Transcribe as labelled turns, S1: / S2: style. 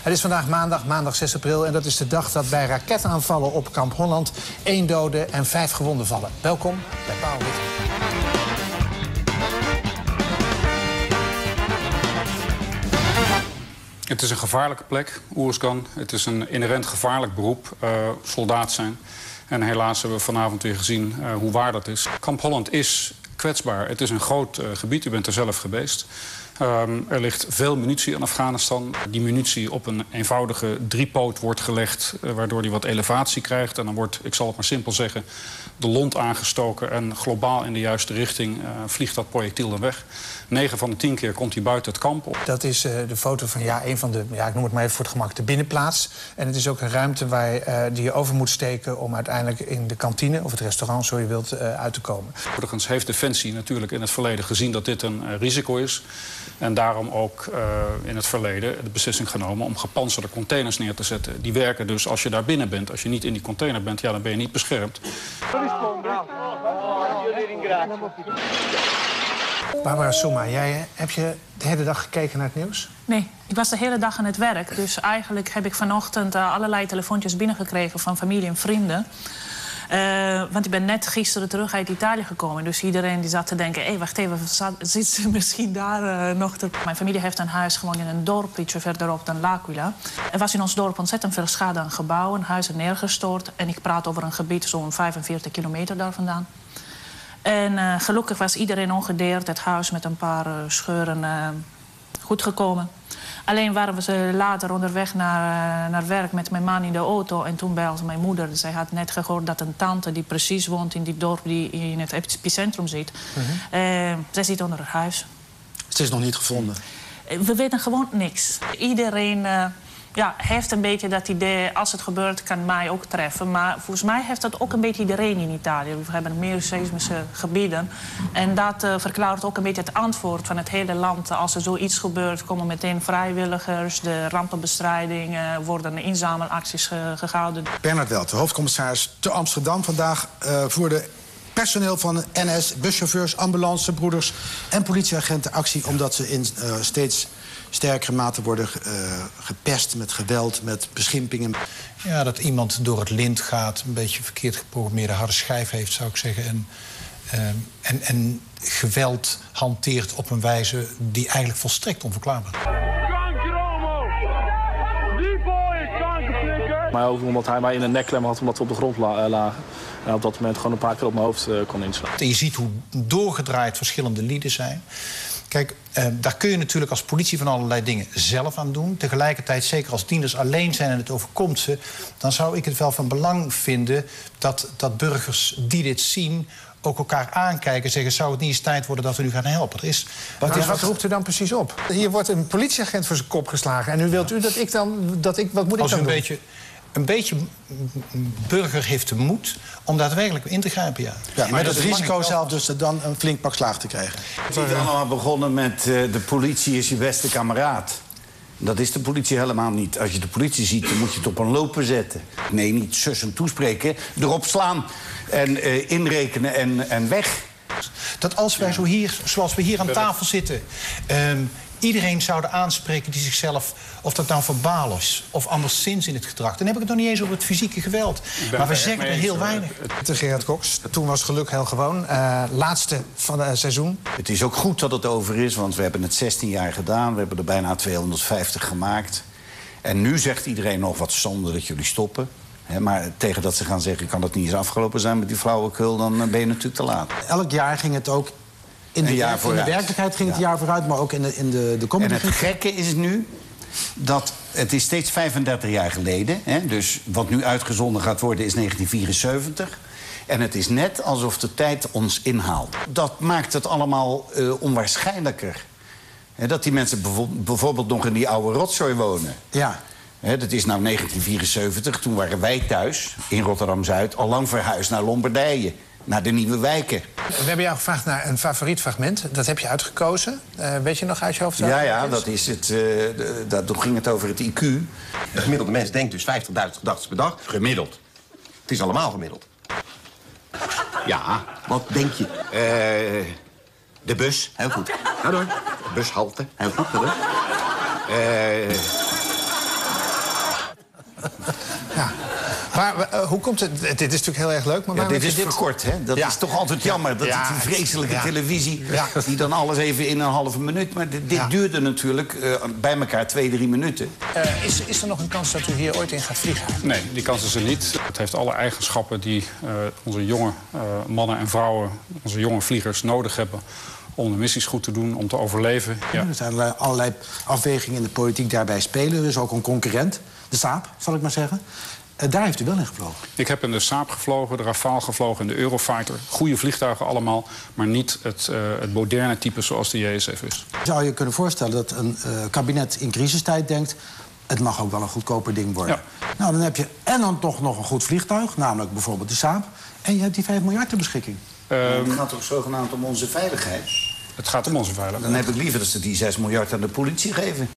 S1: Het is vandaag maandag 6 april... en dat is de dag dat bij raketaanvallen op Kamp Holland 1 dode en 5 gewonden vallen. Welkom bij Pauw Witteman.
S2: Het is een gevaarlijke plek, Oeruzgan. Het is een inherent gevaarlijk beroep, soldaat zijn. En helaas hebben we vanavond weer gezien hoe waar dat is. Kamp Holland is kwetsbaar. Het is een groot gebied, u bent er zelf geweest. Er ligt veel munitie in Afghanistan. Die munitie op een eenvoudige driepoot wordt gelegd, waardoor die wat elevatie krijgt. En dan wordt, ik zal het maar simpel zeggen, de lont aangestoken. En globaal in de juiste richting vliegt dat projectiel dan weg. 9 van de 10 keer komt hij buiten het kamp op.
S1: Dat is de foto van een van de, ik noem het maar even voor het gemak, de binnenplaats. En het is ook een ruimte waar die je over moet steken om uiteindelijk in de kantine of het restaurant, zo je wilt, uit te komen.
S2: Overigens heeft Defensie natuurlijk in het verleden gezien dat dit een risico is. En daarom ook in het verleden de beslissing genomen om gepantserde containers neer te zetten. Die werken dus als je daar binnen bent. Als je niet in die container bent, dan ben je niet beschermd.
S1: Barbara Soema, heb je de hele dag gekeken naar het nieuws?
S3: Nee, ik was de hele dag aan het werk. Dus eigenlijk heb ik vanochtend allerlei telefoontjes binnengekregen van familie en vrienden. Want ik ben net gisteren terug uit Italië gekomen. Dus iedereen die zat te denken, wacht even, zit ze misschien daar nog te... Mijn familie heeft een huis gewoon in een dorp, ietsje verderop dan L'Aquila. Er was in ons dorp ontzettend veel schade aan gebouwen, huizen neergestort. En ik praat over een gebied zo'n 45 kilometer daar vandaan. En gelukkig was iedereen ongedeerd, het huis met een paar scheuren goed gekomen. Alleen waren we later onderweg naar werk met mijn man in de auto. En toen belde mijn moeder. Zij had net gehoord dat een tante die precies woont in die dorp die in het epicentrum zit. Zij zit onder haar huis.
S4: Het is nog niet gevonden?
S3: We weten gewoon niks. Iedereen heeft een beetje dat idee, als het gebeurt, kan mij ook treffen. Maar volgens mij heeft dat ook een beetje iedereen in Italië. We hebben meer seismische gebieden. En dat verklaart ook een beetje het antwoord van het hele land. Als er zoiets gebeurt, komen meteen vrijwilligers, de rampenbestrijding, worden inzamelacties gehouden.
S4: Bernard Welt, hoofdcommissaris te Amsterdam. Vandaag voerde personeel van de NS, buschauffeurs, ambulancebroeders en politieagenten actie omdat ze in steeds sterkere mate worden gepest met geweld, met beschimpingen.
S5: Ja, dat iemand door het lint gaat, een beetje verkeerd geprogrammeerde harde schijf heeft, zou ik zeggen. En geweld hanteert op een wijze die eigenlijk volstrekt onverklaarbaar is.
S6: Maar ook omdat hij mij in een nekklem had omdat we op de grond lagen. En op dat moment gewoon een paar keer op mijn hoofd kon inslaan.
S5: En je ziet hoe doorgedraaid verschillende lieden zijn. Kijk, daar kun je natuurlijk als politie van allerlei dingen zelf aan doen. Tegelijkertijd, zeker als dieners alleen zijn en het overkomt ze, dan zou ik het wel van belang vinden dat burgers die dit zien ook elkaar aankijken en zeggen, zou het niet eens tijd worden dat we nu gaan helpen?
S1: Wat roept u dan precies op? Hier wordt een politieagent voor zijn kop geslagen. En nu wilt u wat moet ik dan doen?
S5: Een beetje burger heeft de moed om daadwerkelijk in te grijpen, ja.
S4: Met het risico zelf dus dan een flink pak slaag te krijgen.
S7: Het is allemaal begonnen met de politie is je beste kameraad. Dat is de politie helemaal niet. Als je de politie ziet, dan moet je het op een lopen zetten. Nee, niet sussen toespreken, erop slaan en inrekenen en weg.
S5: Dat als wij zoals we hier aan tafel zitten, iedereen zouden aanspreken die zichzelf, of dat nou verbaal is of anderszins in het gedrag. Dan heb ik het nog niet eens over het fysieke geweld. Maar we zeggen er heel weinig.
S1: Gerard Cox, toen was geluk heel gewoon. Laatste van het seizoen.
S7: Het is ook goed dat het over is, want we hebben het 16 jaar gedaan. We hebben er bijna 250 gemaakt. En nu zegt iedereen nog wat zonde dat jullie stoppen. Maar tegen dat ze gaan zeggen, kan het niet eens afgelopen zijn met die flauwekul, dan ben je natuurlijk te laat.
S4: Elk jaar ging het ook in de werkelijkheid ging het jaar vooruit, maar ook in de comedy.
S7: En het gekke is nu dat het is steeds 35 jaar geleden. Dus wat nu uitgezonden gaat worden is 1974. En het is net alsof de tijd ons inhaalt. Dat maakt het allemaal onwaarschijnlijker. Dat die mensen bijvoorbeeld nog in die oude rotzooi wonen.
S4: Ja.
S7: Dat is nou 1974. Toen waren wij thuis, in Rotterdam-Zuid, al lang verhuisd naar Lombardije. Naar de nieuwe wijken.
S1: We hebben jou gevraagd naar een favoriet fragment. Dat heb je uitgekozen. Weet je nog uit je hoofd?
S7: Ja, dat is het. Toen ging het over het IQ.
S8: Een gemiddelde mens denkt dus 50.000 gedachten per dag. Gemiddeld. Het is allemaal gemiddeld. Ja, wat denk je? De bus, heel goed. Ga door. Bushalte, heel goed.
S1: Maar hoe komt het? Dit is natuurlijk heel erg leuk. Maar
S7: ja, dit is verkort, hè? Dat is toch altijd jammer. Dat is die vreselijke televisie... die dan alles even in een halve minuut... Maar dit duurde natuurlijk bij elkaar 2-3 minuten.
S1: Is er nog een kans dat u hier ooit in gaat vliegen?
S2: Nee, die kans is er niet. Het heeft alle eigenschappen die onze jonge mannen en vrouwen... onze jonge vliegers nodig hebben... om de missies goed te doen, om te overleven. Ja.
S4: Er zijn allerlei afwegingen in de politiek daarbij spelen. Er is ook een concurrent, de Saab, zal ik maar zeggen. Daar heeft u wel in gevlogen.
S2: Ik heb in de Saab gevlogen, de Rafale gevlogen en de Eurofighter. Goede vliegtuigen allemaal, maar niet het moderne type zoals de JSF is.
S4: Zou je kunnen voorstellen dat een kabinet in crisistijd denkt... het mag ook wel een goedkoper ding worden. Ja. Nou, dan heb je en dan toch nog een goed vliegtuig, namelijk bijvoorbeeld de Saab... en je hebt die 5 miljard ter beschikking.
S7: Het gaat toch zogenaamd om onze veiligheid?
S2: Het gaat om onze veiligheid.
S7: Dan heb ik liever dat ze die 6 miljard aan de politie geven.